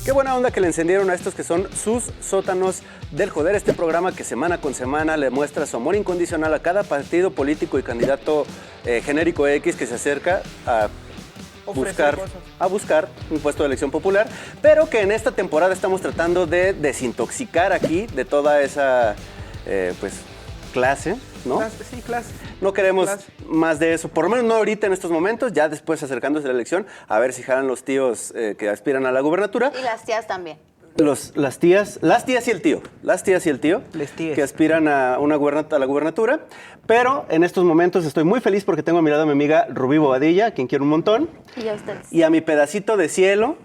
Qué buena onda que le encendieron a estos que son sus sótanos del joder, este programa que semana con semana le muestra su amor incondicional a cada partido político y candidato genérico X que se acerca a buscar un puesto de elección popular, pero que en esta temporada estamos tratando de desintoxicar aquí de toda esa clase, ¿no? Clase. No queremos más de eso, por lo menos no ahorita en estos momentos, ya después acercándose a la elección, a ver si jalan los tíos que aspiran a la gubernatura. Y las tías también. Las tías y el tío, que aspiran a la gubernatura, pero en estos momentos estoy muy feliz porque tengo a mi lado a mi amiga Rubí Bobadilla, a quien quiero un montón. Y a ustedes. Y a mi pedacito de cielo,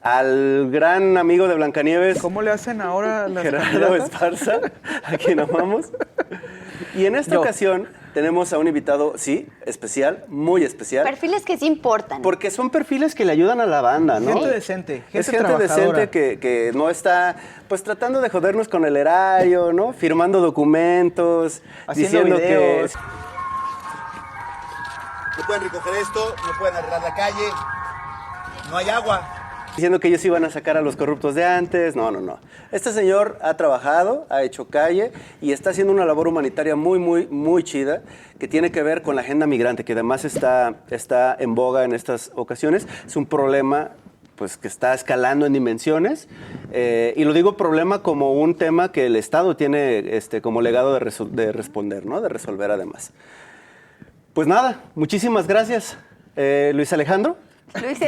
al gran amigo de Blancanieves. ¿Cómo le hacen ahora las Gerardo Esparza, a quien amamos. Y en esta ocasión tenemos a un invitado, sí, especial, muy especial. Perfiles que sí importan. Porque son perfiles que le ayudan a la banda, ¿no? Gente decente, Es gente decente que no está, pues, tratando de jodernos con el erario, ¿no? Firmando documentos, haciendo diciendo videos. que... No pueden recoger esto, no pueden arreglar la calle, no hay agua. Diciendo que ellos iban a sacar a los corruptos de antes. No. Este señor ha trabajado, ha hecho calle y está haciendo una labor humanitaria muy chida que tiene que ver con la agenda migrante, que además está en boga en estas ocasiones. Es un problema pues que está escalando en dimensiones y lo digo problema como un tema que el Estado tiene como legado de responder, ¿no? De resolver además. Pues nada, muchísimas gracias, Luis Alejandro. Luis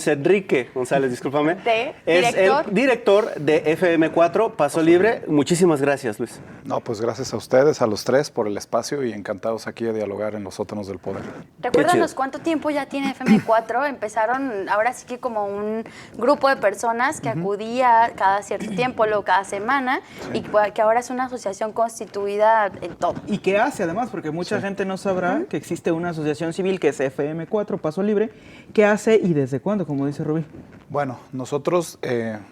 Enrique González, discúlpame. Es el director de FM4, Paso Libre. Muchísimas gracias, Luis. No, pues gracias a ustedes, a los tres, por el espacio y encantados aquí de dialogar en los sótanos del poder. Recuérdanos cuánto tiempo ya tiene FM4. Empezaron ahora sí que como un grupo de personas que acudía cada cierto tiempo, luego cada semana, y que ahora es una asociación constituida en todo. ¿Y qué hace además? Porque mucha gente no sabrá que existe una asociación civil que es FM4, Paso Libre. ¿Qué hace y desde cuándo, como dice Rubí? Bueno, nosotros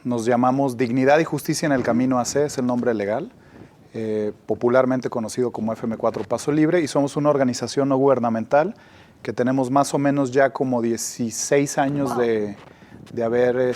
nos llamamos Dignidad y Justicia en el Camino AC, es el nombre legal, popularmente conocido como FM4 Paso Libre, y somos una organización no gubernamental que tenemos más o menos ya como 16 años de haber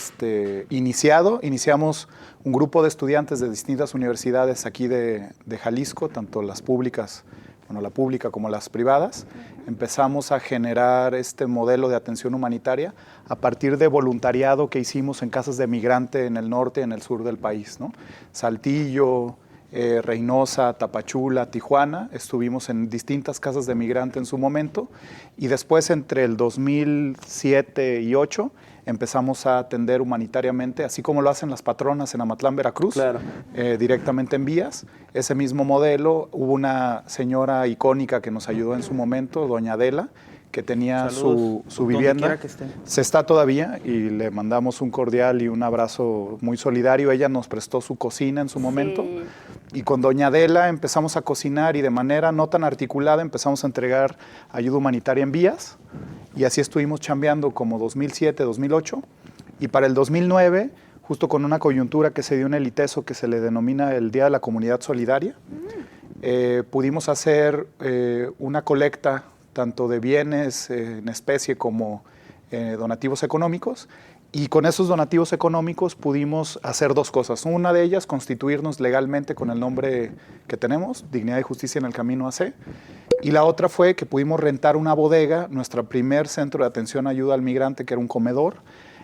iniciado. Iniciamos un grupo de estudiantes de distintas universidades aquí de Jalisco, tanto las públicas, la pública como las privadas. Empezamos a generar este modelo de atención humanitaria a partir de voluntariado que hicimos en casas de migrante en el norte y en el sur del país, ¿no? Saltillo, Reynosa, Tapachula, Tijuana. Estuvimos en distintas casas de migrante en su momento y después entre el 2007 y 2008 empezamos a atender humanitariamente, así como lo hacen las patronas en Amatlán, Veracruz, claro. Directamente en vías. Ese mismo modelo, hubo una señora icónica que nos ayudó en su momento, doña Adela, que tenía su vivienda. Que esté. Se está todavía y le mandamos un cordial y un abrazo muy solidario. Ella nos prestó su cocina en su momento y con doña Adela empezamos a cocinar y de manera no tan articulada empezamos a entregar ayuda humanitaria en vías y así estuvimos chambeando como 2007, 2008 y para el 2009, justo con una coyuntura que se dio en el ITESO que se le denomina el Día de la Comunidad Solidaria, pudimos hacer una colecta tanto de bienes en especie como donativos económicos. Y con esos donativos económicos pudimos hacer dos cosas. Una de ellas, constituirnos legalmente con el nombre que tenemos, Dignidad y Justicia en el Camino AC. Y la otra fue que pudimos rentar una bodega, nuestro primer centro de atención ayuda al migrante, que era un comedor,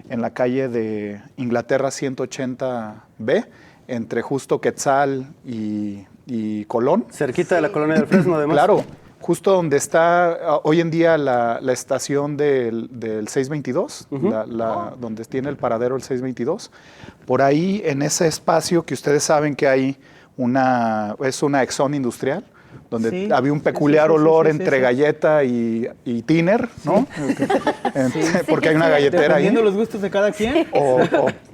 en la calle de Inglaterra 180B, entre justo Quetzal y Colón. Cerquita de la colonia del Fresno, además. Claro. Justo donde está hoy en día la estación del 622, donde tiene el paradero el 622. Por ahí, en ese espacio que ustedes saben que hay es una Exxon industrial, donde había un peculiar olor entre galleta y tiner, ¿no? Porque hay una galletera ahí. Dependiendo los gustos de cada quien. O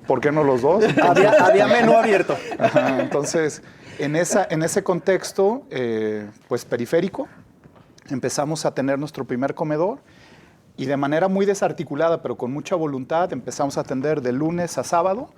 ¿por qué no los dos? Había menú abierto. Ajá, entonces, en ese contexto, pues periférico, empezamos a tener nuestro primer comedor y de manera muy desarticulada, pero con mucha voluntad, empezamos a atender de lunes a sábado,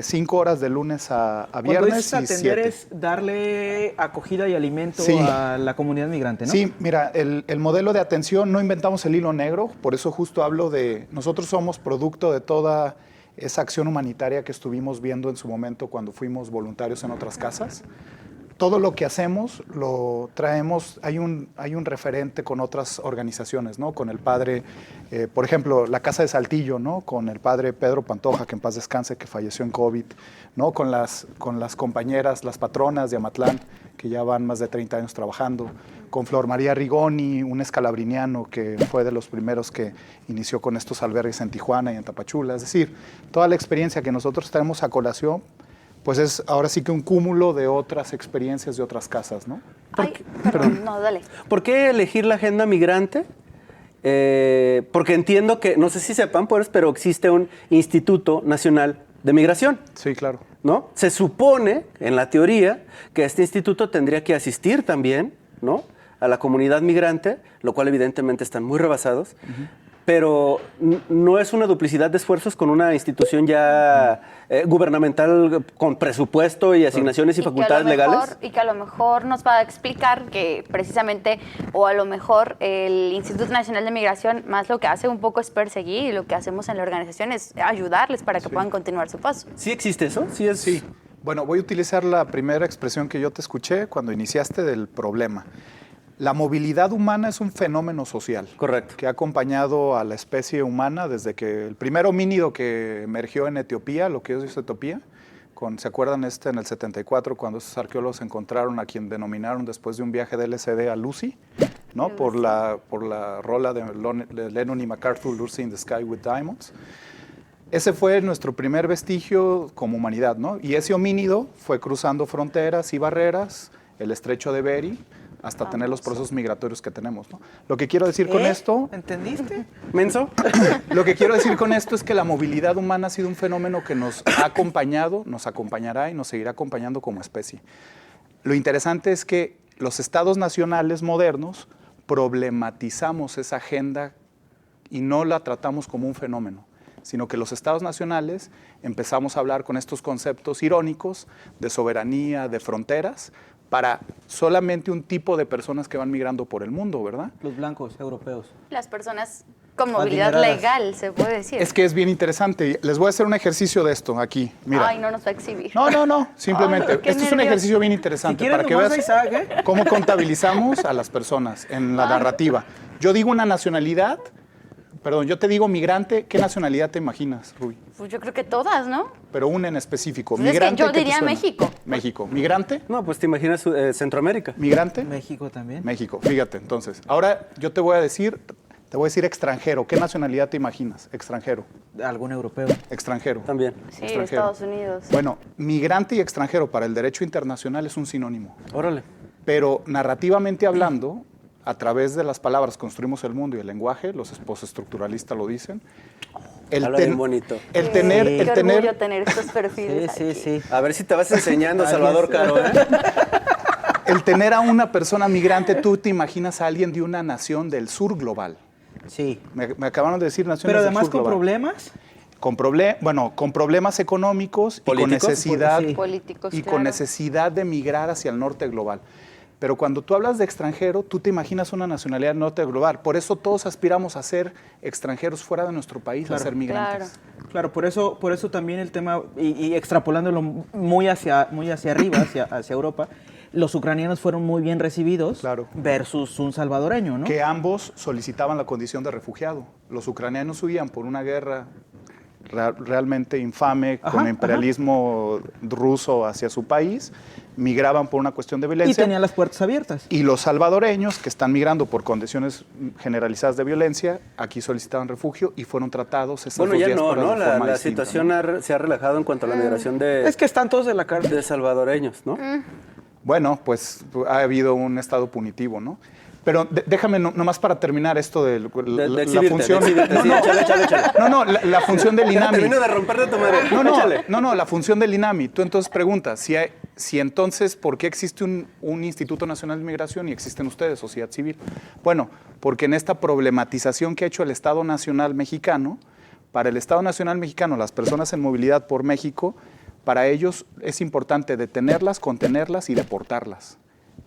5 horas de lunes a viernes. Cuando dices atender es darle acogida y alimento a la comunidad migrante, ¿no? Sí, mira, el modelo de atención, no inventamos el hilo negro, por eso justo hablo nosotros somos producto de toda esa acción humanitaria que estuvimos viendo en su momento cuando fuimos voluntarios en otras casas. Todo lo que hacemos lo traemos, hay un referente con otras organizaciones, ¿no? Con el padre, por ejemplo, la Casa de Saltillo, ¿no? Con el padre Pedro Pantoja, que en paz descanse, que falleció en COVID, ¿no? Con las compañeras, las patronas de Amatlán, que ya van más de 30 años trabajando, con Flor María Rigoni, un escalabriniano que fue de los primeros que inició con estos albergues en Tijuana y en Tapachula. Es decir, toda la experiencia que nosotros tenemos a colación, pues es ahora sí que un cúmulo de otras experiencias de otras casas, ¿no? Ay, perdón, no, dale. ¿Por qué elegir la agenda migrante? Porque entiendo que, no sé si sepan, pues, pero existe un Instituto Nacional de Migración, Sí, claro. ¿no? Se supone, en la teoría, que este instituto tendría que asistir también, ¿no?, a la comunidad migrante, lo cual evidentemente están muy rebasados, pero no es una duplicidad de esfuerzos con una institución ya gubernamental con presupuesto y asignaciones y facultades legales. Y que a lo mejor nos va a explicar que precisamente, o a lo mejor el Instituto Nacional de Migración más lo que hace un poco es perseguir, y lo que hacemos en la organización es ayudarles para que puedan continuar su paso. ¿Sí existe eso? Sí. Sí. Bueno, voy a utilizar la primera expresión que yo te escuché cuando iniciaste del problema. La movilidad humana es un fenómeno social. Correcto. Que ha acompañado a la especie humana desde que el primer homínido que emergió en Etiopía, lo que es Etiopía, ¿se acuerdan en el 74 cuando esos arqueólogos encontraron a quien denominaron después de un viaje de LSD a Lucy, ¿no? Por la rola de Lennon y MacArthur, Lucy in the Sky with Diamonds. Ese fue nuestro primer vestigio como humanidad, ¿no? Y ese homínido fue cruzando fronteras y barreras, el estrecho de Bering, hasta tener los procesos migratorios que tenemos, ¿no? Lo que quiero decir con esto... ¿Entendiste? ¿Menso? Lo que quiero decir con esto es que la movilidad humana ha sido un fenómeno que nos ha acompañado, nos acompañará y nos seguirá acompañando como especie. Lo interesante es que los estados nacionales modernos problematizamos esa agenda y no la tratamos como un fenómeno, sino que los estados nacionales empezamos a hablar con estos conceptos irónicos de soberanía, de fronteras, para solamente un tipo de personas que van migrando por el mundo, ¿verdad? Los blancos europeos. Las personas con movilidad Adineradas. legal, se puede decir. Es que es bien interesante. Les voy a hacer un ejercicio de esto aquí. Mira. Ay, no nos va a exhibir. No. Simplemente. Ay, qué Este es un nervios. ejercicio bien Si interesante quieres, para que nomás veas ahí sabe, ¿eh? cómo contabilizamos a las personas en la narrativa. Yo digo una nacionalidad, perdón, yo te digo migrante, ¿qué nacionalidad te imaginas, Rubí? Pues yo creo que todas, ¿no? Pero una en específico. Pues es que Migrante, yo ¿qué te diría suena? México. México. ¿Migrante? No, pues te imaginas Centroamérica. ¿Migrante? México también. México. Fíjate, entonces. Ahora yo te voy a decir extranjero. ¿Qué nacionalidad te imaginas? Extranjero. Algún europeo. Extranjero. También. Sí, Extranjero. Estados Unidos. Bueno, migrante y extranjero para el derecho internacional es un sinónimo. Órale. Pero narrativamente hablando, a través de las palabras construimos el mundo y el lenguaje, los postestructuralistas lo dicen. Habla bien bonito. El tener, Sí. el Qué tener, orgullo tener estos perfiles Sí, aquí. sí. A ver si te vas enseñando, Salvador Caro, ¿eh? el tener a una persona migrante, tú te imaginas a alguien de una nación del sur global. Sí. Me acabaron de decir naciones Pero del además sur con global. problemas. Con problemas económicos y con ¿Políticos? necesidad, Sí. Políticos, y claro. con necesidad de migrar hacia el norte global. Pero cuando tú hablas de extranjero, tú te imaginas una nacionalidad del norte global. Por eso todos aspiramos a ser extranjeros fuera de nuestro país, a ser migrantes. Claro, por eso también el tema, y extrapolándolo muy hacia arriba, hacia Europa, los ucranianos fueron muy bien recibidos Claro. versus un salvadoreño, ¿no? Que ambos solicitaban la condición de refugiado. Los ucranianos huían por una guerra realmente infame Ajá, con imperialismo ruso hacia su país, migraban por una cuestión de Y violencia. tenían las puertas abiertas. Y los salvadoreños, que están migrando por condiciones generalizadas de violencia, aquí solicitaban refugio y fueron tratados esas Bueno, dos ya diásporas no, ¿no? de forma La distinta, situación ¿no? se ha relajado en cuanto a la migración de, Es que están todos de la carne. de salvadoreños, ¿no? Bueno, pues ha habido un estado punitivo, ¿no? Pero déjame nomás para terminar esto de la exhibirte, función... de exhibirte. Sí, échale. La función del Ya INAMI. termino de romper de tu madre. Échale. No, la función del INAMI. Tú entonces preguntas, si entonces, ¿por qué existe un Instituto Nacional de Migración y existen ustedes, sociedad civil? Bueno, porque en esta problematización que ha hecho el Estado Nacional Mexicano, para el Estado Nacional Mexicano, las personas en movilidad por México, para ellos es importante detenerlas, contenerlas y deportarlas.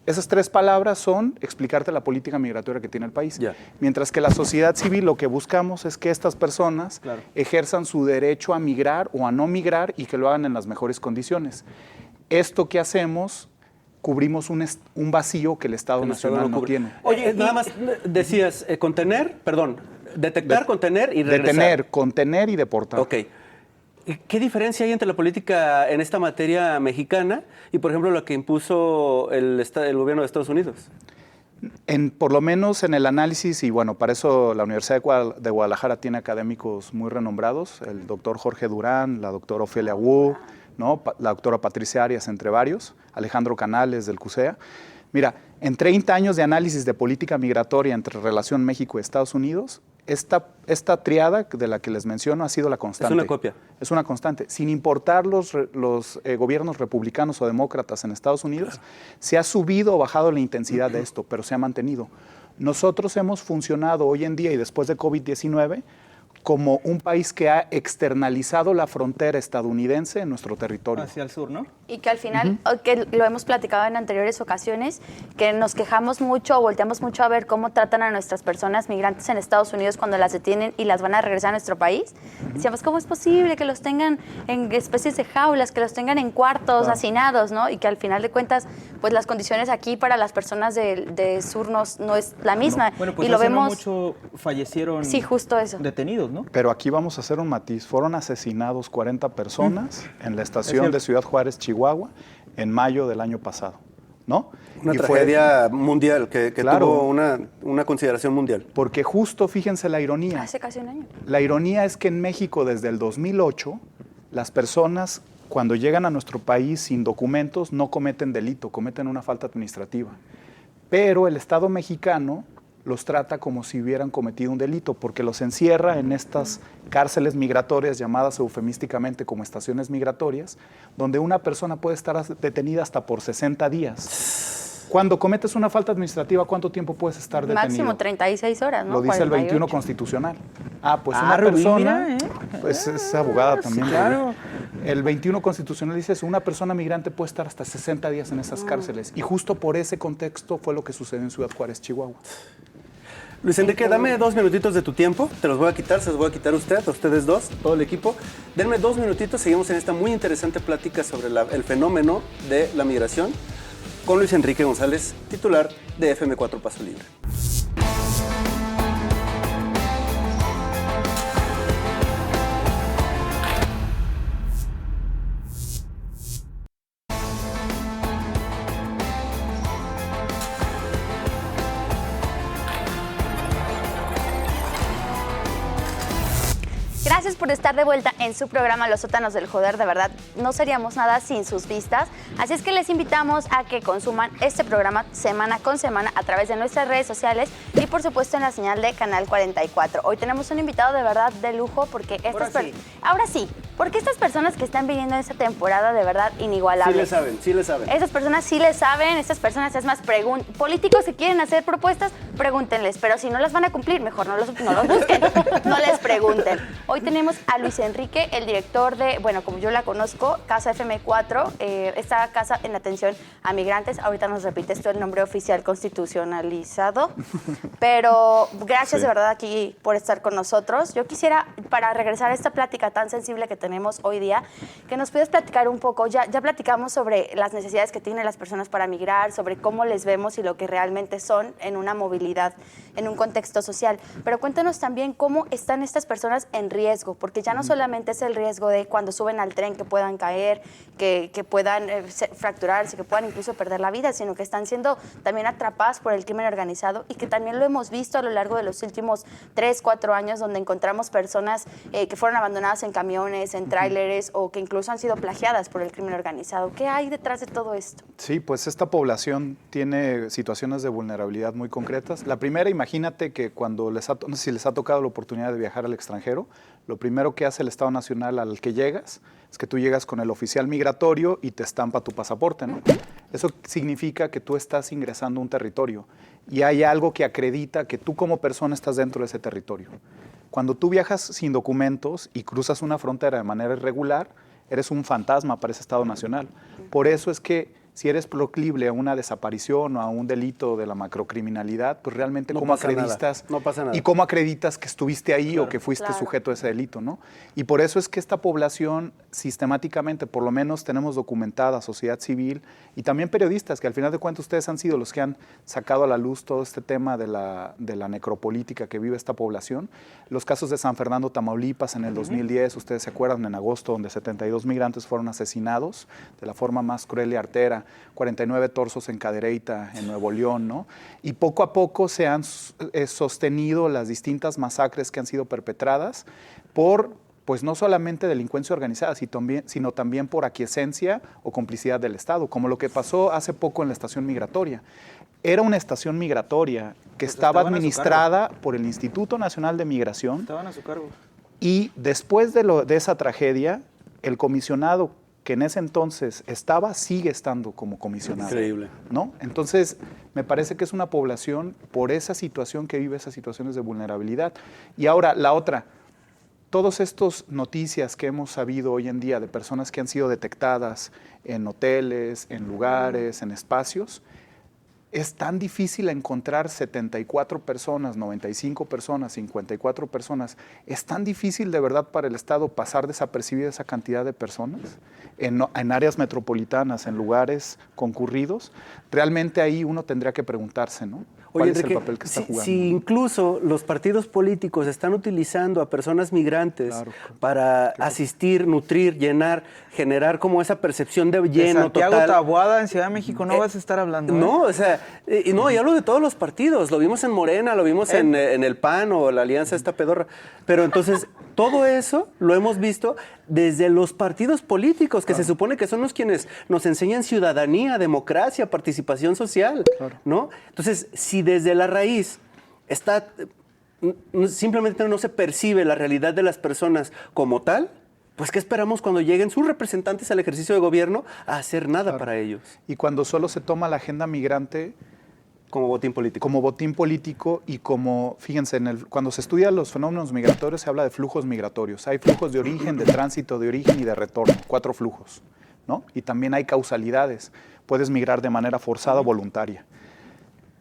Esas 3 palabras son explicarte la política migratoria que tiene el país. Ya. Mientras que la sociedad civil lo que buscamos es que estas personas ejerzan su derecho a migrar o a no migrar y que lo hagan en las mejores condiciones. Esto que hacemos, cubrimos un vacío que el Estado Nacional no tiene. Oye, nada más decías, detectar, contener y regresar. Detener, contener y deportar. Ok. ¿Qué diferencia hay entre la política en esta materia mexicana y, por ejemplo, lo que impuso el gobierno de Estados Unidos? Por lo menos en el análisis, y bueno, para eso la Universidad de Guadalajara tiene académicos muy renombrados, el doctor Jorge Durán, la doctora Ofelia Wu, ¿no? La doctora Patricia Arias, entre varios, Alejandro Canales del CUSEA. Mira, en 30 años de análisis de política migratoria entre relación México y Estados Unidos, esta triada de la que les menciono ha sido la constante. Es una copia. Es una constante. Sin importar los gobiernos republicanos o demócratas en Estados Unidos, se ha subido o bajado la intensidad de esto, pero se ha mantenido. Nosotros hemos funcionado hoy en día y después de COVID-19 como un país que ha externalizado la frontera estadounidense en nuestro territorio. Hacia el sur, ¿no? Y que al final, que lo hemos platicado en anteriores ocasiones, que nos quejamos mucho o volteamos mucho a ver cómo tratan a nuestras personas migrantes en Estados Unidos cuando las detienen y las van a regresar a nuestro país. Decíamos, ¿cómo es posible que los tengan en especies de jaulas, que los tengan en cuartos hacinados, ¿no? Y que al final de cuentas, pues las condiciones aquí para las personas de sur no es la misma. No. Bueno, pues y lo hace vemos. No mucho fallecieron justo eso. Detenidos, ¿no? Pero aquí vamos a hacer un matiz. Fueron asesinados 40 personas en la estación de Ciudad Juárez, Chihuahua, en mayo del año pasado, ¿no? Una tragedia mundial que tuvo una consideración mundial. Porque justo, fíjense la ironía. Hace casi un año. La ironía es que en México desde el 2008, las personas cuando llegan a nuestro país sin documentos no cometen delito, cometen una falta administrativa. Pero el Estado mexicano los trata como si hubieran cometido un delito, porque los encierra en estas cárceles migratorias llamadas eufemísticamente como estaciones migratorias, donde una persona puede estar detenida hasta por 60 días. Cuando cometes una falta administrativa, ¿cuánto tiempo puedes estar detenido? Máximo 36 horas, ¿no? Lo dice 48. el 21 constitucional. Pues una persona, pues es abogada también. Claro. El 21 constitucional dice eso, una persona migrante puede estar hasta 60 días en esas cárceles. Y justo por ese contexto fue lo que sucedió en Ciudad Juárez, Chihuahua. Luis Enrique, dame 2 minutitos de tu tiempo, te los voy a quitar, se los voy a quitar a ustedes dos, todo el equipo. Denme 2 minutitos, seguimos en esta muy interesante plática sobre el fenómeno de la migración con Luis Enrique González, titular de FM4 Paso Libre. Gracias por estar de vuelta en su programa Los Sótanos del Joder. De verdad, no seríamos nada sin sus vistas. Así es que les invitamos a que consuman este programa semana con semana a través de nuestras redes sociales y, por supuesto, en la señal de Canal 44. Hoy tenemos un invitado de verdad de lujo porque ahora sí, porque estas personas que están viniendo en esta temporada de verdad inigualables. Sí le saben. Estas personas sí le saben, estas personas es más, políticos que quieren hacer propuestas, pregúntenles, pero si no las van a cumplir, mejor no los busquen, no les pregunten. Hoy tenemos a Luis Enrique, el director de, bueno, como yo la conozco, Casa FM4, esta casa en atención a migrantes. Ahorita nos repites tú el nombre oficial constitucionalizado, pero gracias de verdad aquí por estar con nosotros. Yo quisiera, para regresar a esta plática tan sensible que tenemos hoy día, que nos puedas platicar un poco, ya platicamos sobre las necesidades que tienen las personas para migrar, sobre cómo les vemos y lo que realmente son en una movilidad, en un contexto social, pero cuéntanos también cómo están estas personas en riesgo, porque ya no solamente es el riesgo de cuando suben al tren que puedan caer, que puedan fracturarse, que puedan incluso perder la vida, sino que están siendo también atrapadas por el crimen organizado y que también lo hemos visto a lo largo de los últimos 3, 4 años, donde encontramos personas que fueron abandonadas en camiones, en tráileres o que incluso han sido plagiadas por el crimen organizado. ¿Qué hay detrás de todo esto? Sí, pues esta población tiene situaciones de vulnerabilidad muy concretas. La primera, imagínate que cuando no sé si les ha tocado la oportunidad de viajar al extranjero, lo primero que hace el Estado Nacional al que llegas es que tú llegas con el oficial migratorio y te estampa tu pasaporte, ¿no? Eso significa que tú estás ingresando a un territorio y hay algo que acredita que tú como persona estás dentro de ese territorio. Cuando tú viajas sin documentos y cruzas una frontera de manera irregular, eres un fantasma para ese Estado Nacional. Por eso es que si eres proclive a una desaparición o a un delito de la macrocriminalidad, pues realmente No cómo pasa nada, acreditas no pasa nada. y cómo acreditas que estuviste ahí Claro. o que fuiste Claro. sujeto a ese delito, ¿no? Y por eso es que esta población sistemáticamente, por lo menos tenemos documentada sociedad civil y también periodistas, que al final de cuentas ustedes han sido los que han sacado a la luz todo este tema de la necropolítica que vive esta población. Los casos de San Fernando, Tamaulipas, en el 2010, ustedes se acuerdan, en agosto, donde 72 migrantes fueron asesinados de la forma más cruel y artera, 49 torsos en Cadereyta, en Nuevo León, ¿no? Y poco a poco se han sostenido las distintas masacres que han sido perpetradas por, pues no solamente delincuencia organizada, sino también por aquiescencia o complicidad del Estado, como lo que pasó hace poco en la estación migratoria. Era una estación migratoria que Pues estaba estaban a su administrada por el Instituto Nacional de Migración, Estaban a su cargo. y después de esa tragedia, el comisionado que en ese entonces sigue estando como comisionado. Increíble. ¿No? Entonces, me parece que es una población, por esa situación que vive, esas situaciones de vulnerabilidad. Y ahora, la otra, todas estas noticias que hemos sabido hoy en día de personas que han sido detectadas en hoteles, en lugares, en espacios, es tan difícil encontrar 74 personas, 95 personas, 54 personas. Es tan difícil de verdad para el Estado pasar desapercibida esa cantidad de personas en áreas metropolitanas, en lugares concurridos. Realmente ahí uno tendría que preguntarse, ¿no? ¿Cuál Oye, es Enrique, el papel que está jugando? si incluso los partidos políticos están utilizando a personas migrantes Claro, para asistir, nutrir, llenar, generar como esa percepción de De lleno Santiago total. Taboada en Ciudad de México no vas a estar hablando. ¿eh? No, o sea, y no, y hablo de todos los partidos. Lo vimos en Morena, lo vimos en el PAN o la alianza esta pedorra. Pero entonces, todo eso lo hemos visto desde los partidos políticos, que se supone que son los quienes nos enseñan ciudadanía, democracia, participación social, ¿no? Entonces, si desde la raíz está, simplemente no se percibe la realidad de las personas como tal, pues ¿qué esperamos cuando lleguen sus representantes al ejercicio de gobierno a hacer nada para ellos? Y cuando solo se toma la agenda migrante Como botín político. como botín político y como, fíjense, cuando se estudian los fenómenos migratorios se habla de flujos migratorios. Hay flujos de origen, de tránsito, de origen y de retorno, 4 flujos, ¿no? Y también hay causalidades. Puedes migrar de manera forzada o voluntaria.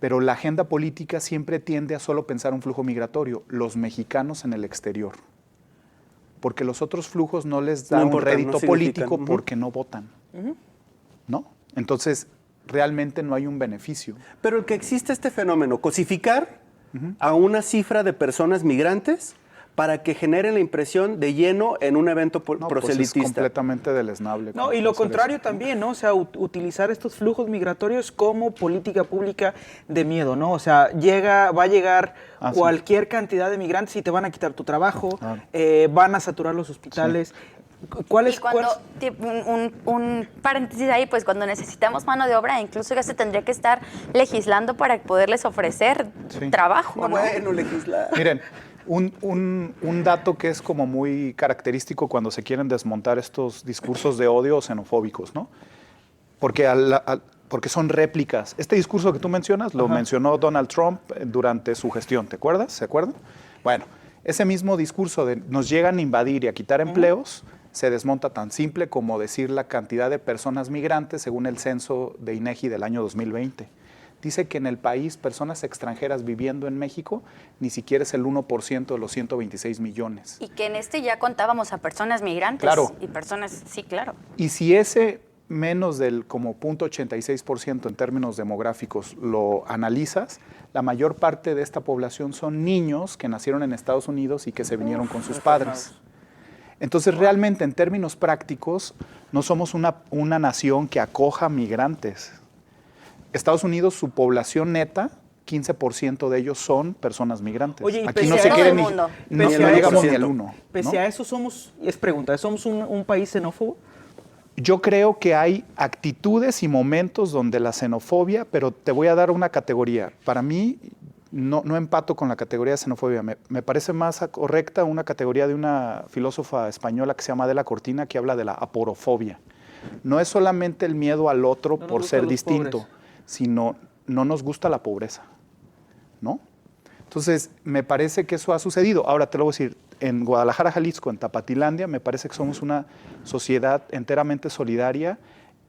Pero la agenda política siempre tiende a solo pensar un flujo migratorio, los mexicanos en el exterior. Porque los otros flujos no les No da un importan, rédito no significan. político Ujú. porque no votan, ¿no? Entonces, realmente no hay un beneficio. Pero el que existe este fenómeno, cosificar a una cifra de personas migrantes para que generen la impresión de lleno en un evento No, pues proselitista. es completamente deleznable. No, y lo hacer contrario eso. también, ¿no? O sea, utilizar estos flujos migratorios como política pública de miedo, ¿no? O sea, va a llegar Ah, sí. cualquier cantidad de migrantes y te van a quitar tu trabajo, Claro. van a saturar los hospitales. ¿Cuál Y es cuando, un paréntesis ahí, pues cuando necesitamos mano de obra, incluso ya se tendría que estar legislando para poderles ofrecer Sí. trabajo, ¿no? Bueno, legislar. Miren, un dato que es como muy característico cuando se quieren desmontar estos discursos de odio xenofóbicos, ¿no? Porque, porque son réplicas. Este discurso que tú mencionas lo mencionó Donald Trump durante su gestión, ¿te acuerdas? ¿Se acuerdan? Bueno, ese mismo discurso de nos llegan a invadir y a quitar empleos se desmonta tan simple como decir la cantidad de personas migrantes según el censo de INEGI del año 2020. Dice que en el país personas extranjeras viviendo en México ni siquiera es el 1% de los 126 millones. Y que en este ya contábamos a personas migrantes. Claro. Y personas, sí, claro. Y si ese menos del como 0.86% en términos demográficos lo analizas, la mayor parte de esta población son niños que nacieron en Estados Unidos y que se vinieron con sus padres. Entonces, realmente, en términos prácticos, no somos una nación que acoja migrantes. Estados Unidos, su población neta, 15% de ellos son personas migrantes. Oye, y aquí pese no a se todo quiere el ni, mundo. no, Pese no a llegamos eso, ni al 1. Pese a eso somos ¿somos un país xenófobo? Yo creo que hay actitudes y momentos donde la xenofobia, pero te voy a dar una categoría. Para mí, no empato con la categoría de xenofobia. Me parece más correcta una categoría de una filósofa española que se llama Adela Cortina, que habla de la aporofobia. No es solamente el miedo al otro No nos por gustan ser los distinto, pobres. sino no nos gusta la pobreza, ¿no? Entonces, me parece que eso ha sucedido. Ahora te lo voy a decir, en Guadalajara, Jalisco, en Tapatilandia, me parece que somos una sociedad enteramente solidaria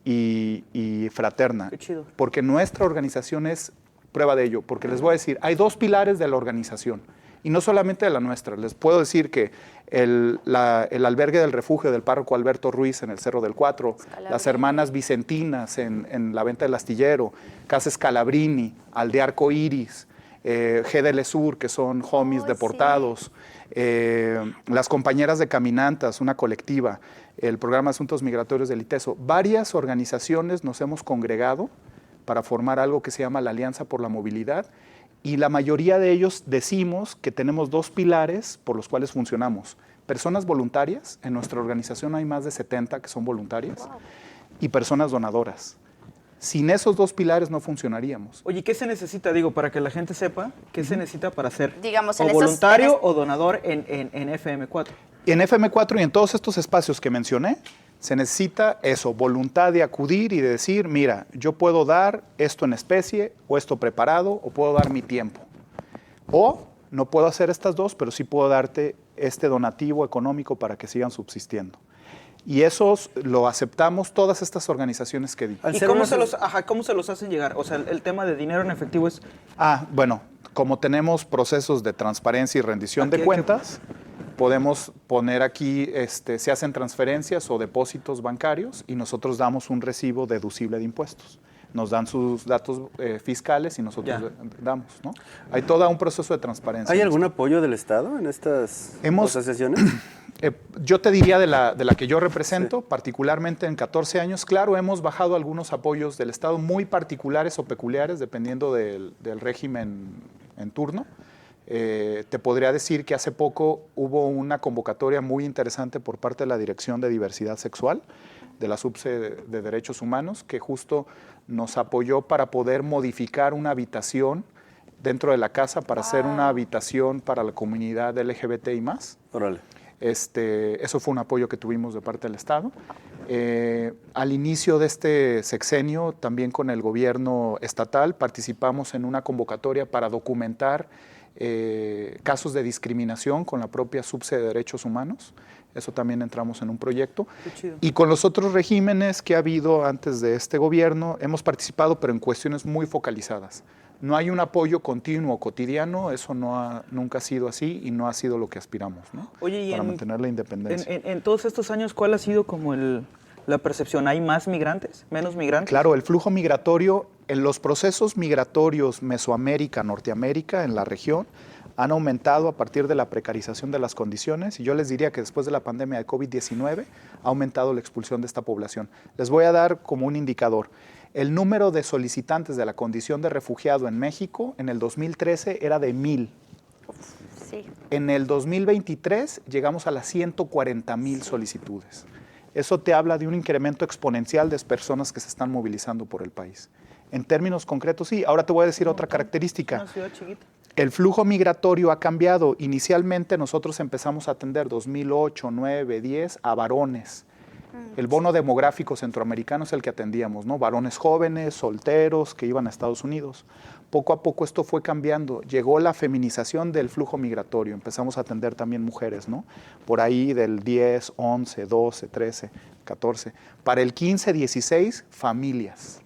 y fraterna. Qué chido. Porque nuestra organización es prueba de ello. Porque les voy a decir, hay 2 pilares de la organización. Y no solamente de la nuestra. Les puedo decir que el albergue del refugio del párroco Alberto Ruiz en el Cerro del Cuatro, las hermanas Vicentinas en la Venta del Astillero, Casa Scalabrini, Aldea Arco Iris, GDL Sur, que son homies deportados, las compañeras de Caminantas, una colectiva, el programa de Asuntos Migratorios del ITESO. Varias organizaciones nos hemos congregado para formar algo que se llama la Alianza por la Movilidad, y la mayoría de ellos decimos que tenemos 2 pilares por los cuales funcionamos. Personas voluntarias, en nuestra organización hay más de 70 que son voluntarias, y personas donadoras. Sin esos 2 pilares no funcionaríamos. Oye, ¿qué se necesita, digo, para que la gente sepa, qué se necesita para ser Digamos, o en esos- voluntario en es- o donador en FM4? En FM4 y en todos estos espacios que mencioné, se necesita eso, voluntad de acudir y de decir, mira, yo puedo dar esto en especie, o esto preparado, o puedo dar mi tiempo. O no puedo hacer estas 2, pero sí puedo darte este donativo económico para que sigan subsistiendo. Y esos lo aceptamos todas estas organizaciones que di. Al ¿Y ser cómo una se, so- cómo se los hacen llegar? O sea, el tema de dinero en efectivo es... Bueno, como tenemos procesos de transparencia y rendición Aquí de hay cuentas, podemos poner aquí, se hacen transferencias o depósitos bancarios y nosotros damos un recibo deducible de impuestos. Nos dan sus datos fiscales y nosotros Ya. damos, ¿no? Hay todo un proceso de transparencia. ¿Hay algún apoyo del Estado en estas asociaciones? Yo te diría de la que yo represento, particularmente en 14 años, claro, hemos bajado algunos apoyos del Estado muy particulares o peculiares, dependiendo del régimen en turno. Te podría decir que hace poco hubo una convocatoria muy interesante por parte de la Dirección de Diversidad Sexual, de la Subse de Derechos Humanos, que justo nos apoyó para poder modificar una habitación dentro de la casa para hacer una habitación para la comunidad LGBTI+. Órale. Eso fue un apoyo que tuvimos de parte del Estado. Al inicio de este sexenio, también con el gobierno estatal, participamos en una convocatoria para documentar casos de discriminación con la propia Subse de Derechos Humanos. Eso también entramos en un proyecto. Qué chido. Y con los otros regímenes que ha habido antes de este gobierno, hemos participado, pero en cuestiones muy focalizadas. No hay un apoyo continuo, cotidiano, eso nunca ha sido así y no ha sido lo que aspiramos, ¿no? Oye, y para mantener la independencia. En todos estos años, ¿cuál ha sido como la percepción? ¿Hay más migrantes? ¿Menos migrantes? Claro, el flujo migratorio, en los procesos migratorios Mesoamérica, Norteamérica, en la región, han aumentado a partir de la precarización de las condiciones, y yo les diría que después de la pandemia de COVID-19 ha aumentado la expulsión de esta población. Les voy a dar como un indicador. El número de solicitantes de la condición de refugiado en México en el 2013 era de 1,000. Sí. En el 2023 llegamos a las 140,000 solicitudes. Eso te habla de un incremento exponencial de personas que se están movilizando por el país. En términos concretos, sí. Ahora te voy a decir otra característica. Una ciudad chiquita. El flujo migratorio ha cambiado. Inicialmente nosotros empezamos a atender 2008, 9, 10 a varones. El bono demográfico centroamericano es el que atendíamos, ¿no? Varones jóvenes, solteros, que iban a Estados Unidos. Poco a poco esto fue cambiando. Llegó la feminización del flujo migratorio. Empezamos a atender también mujeres, ¿no? Por ahí del 10, 11, 12, 13, 14. Para el 15, 16, familias.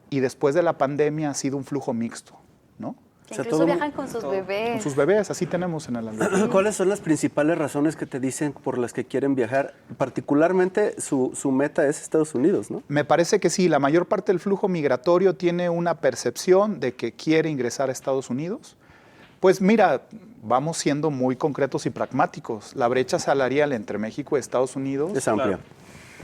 Y después de la pandemia ha sido un flujo mixto, ¿no? O sea, Incluso todo- viajan con sus bebés. Con sus bebés, así tenemos en el albergue. ¿Cuáles son las principales razones que te dicen por las que quieren viajar? Particularmente su meta es Estados Unidos, ¿no? Me parece que sí, la mayor parte del flujo migratorio tiene una percepción de que quiere ingresar a Estados Unidos. Pues mira, vamos siendo muy concretos y pragmáticos. La brecha salarial entre México y Estados Unidos, Es amplia. Claro.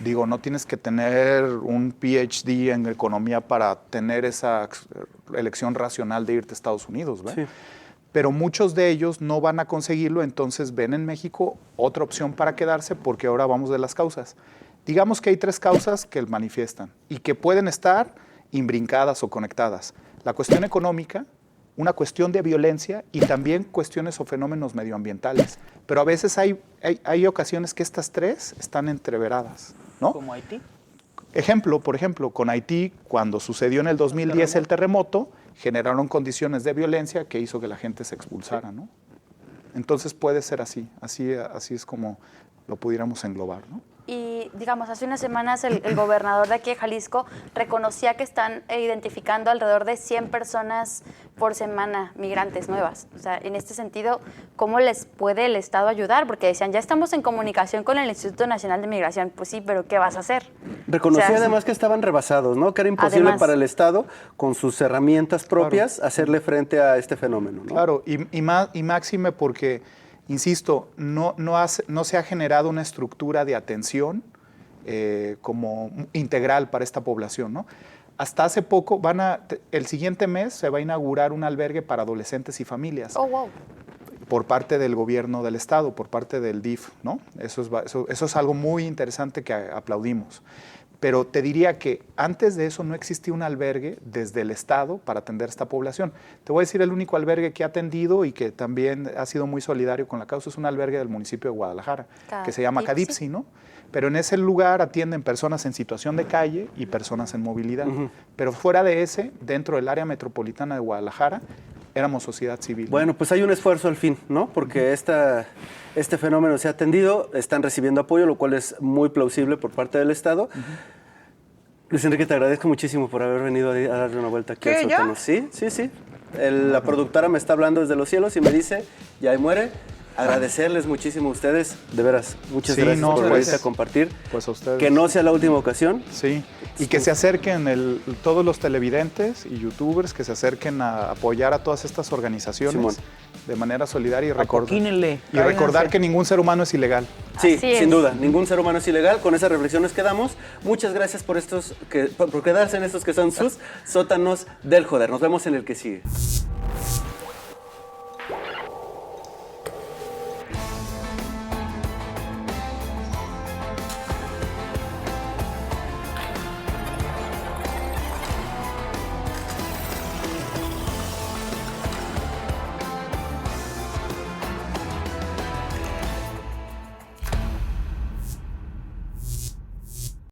digo, no tienes que tener un PhD en economía para tener esa elección racional de irte a Estados Unidos, ¿verdad? Sí. Pero muchos de ellos no van a conseguirlo, entonces ven en México otra opción para quedarse, porque ahora vamos de las causas. Digamos que hay 3 causas que manifiestan y que pueden estar imbrincadas o conectadas. La cuestión económica, una cuestión de violencia y también cuestiones o fenómenos medioambientales. Pero a veces hay ocasiones que estas 3 están entreveradas, ¿no? Como Haití. Por ejemplo, con Haití, cuando sucedió en el 2010 el terremoto, generaron condiciones de violencia que hizo que la gente se expulsara, ¿no? Entonces puede ser así es como lo pudiéramos englobar, ¿no? Y, digamos, hace unas semanas el gobernador de aquí de Jalisco reconocía que están identificando alrededor de 100 personas por semana, migrantes nuevas. O sea, en este sentido, ¿cómo les puede el Estado ayudar? Porque decían, ya estamos en comunicación con el Instituto Nacional de Migración. Pues sí, pero ¿qué vas a hacer? Reconocía O sea, además que estaban rebasados, ¿no? Que era imposible Además. para el Estado, con sus herramientas propias, hacerle frente a este fenómeno, ¿no? Claro, y máxime porque, insisto, no se ha generado una estructura de atención como integral para esta población, ¿no? Hasta hace poco, el siguiente mes se va a inaugurar un albergue para adolescentes y familias. Oh, wow. Por parte del gobierno del estado, por parte del DIF, ¿no? Eso es algo muy interesante que aplaudimos. Pero te diría que antes de eso no existía un albergue desde el estado para atender a esta población. Te voy a decir, el único albergue que ha atendido y que también ha sido muy solidario con la causa es un albergue del municipio de Guadalajara, que se llama Cadipsi, ¿no? Pero en ese lugar atienden personas en situación de calle y personas en movilidad. Pero fuera de ese, dentro del área metropolitana de Guadalajara, éramos sociedad civil. Bueno, pues hay un esfuerzo al fin, ¿no? Porque este fenómeno se ha atendido, están recibiendo apoyo, lo cual es muy plausible por parte del Estado. Luis Enrique, te agradezco muchísimo por haber venido a darle una vuelta aquí al sótano. Sí. La productora me está hablando desde los cielos y me dice, ya ahí muere. Agradecerles muchísimo a ustedes, de veras, muchas gracias por venirte a compartir. Pues a ustedes. Que no sea la última ocasión. Sí, y que se acerquen todos los televidentes y youtubers, que se acerquen a apoyar a todas estas organizaciones Simón. De manera solidaria y Apoquínenle, recordar que ningún ser humano es ilegal. Sí, Así es. sin duda, ningún ser humano es ilegal. Con esas reflexiones quedamos. Muchas gracias por quedarse en estos que son sus sótanos del joder. Nos vemos en el que sigue.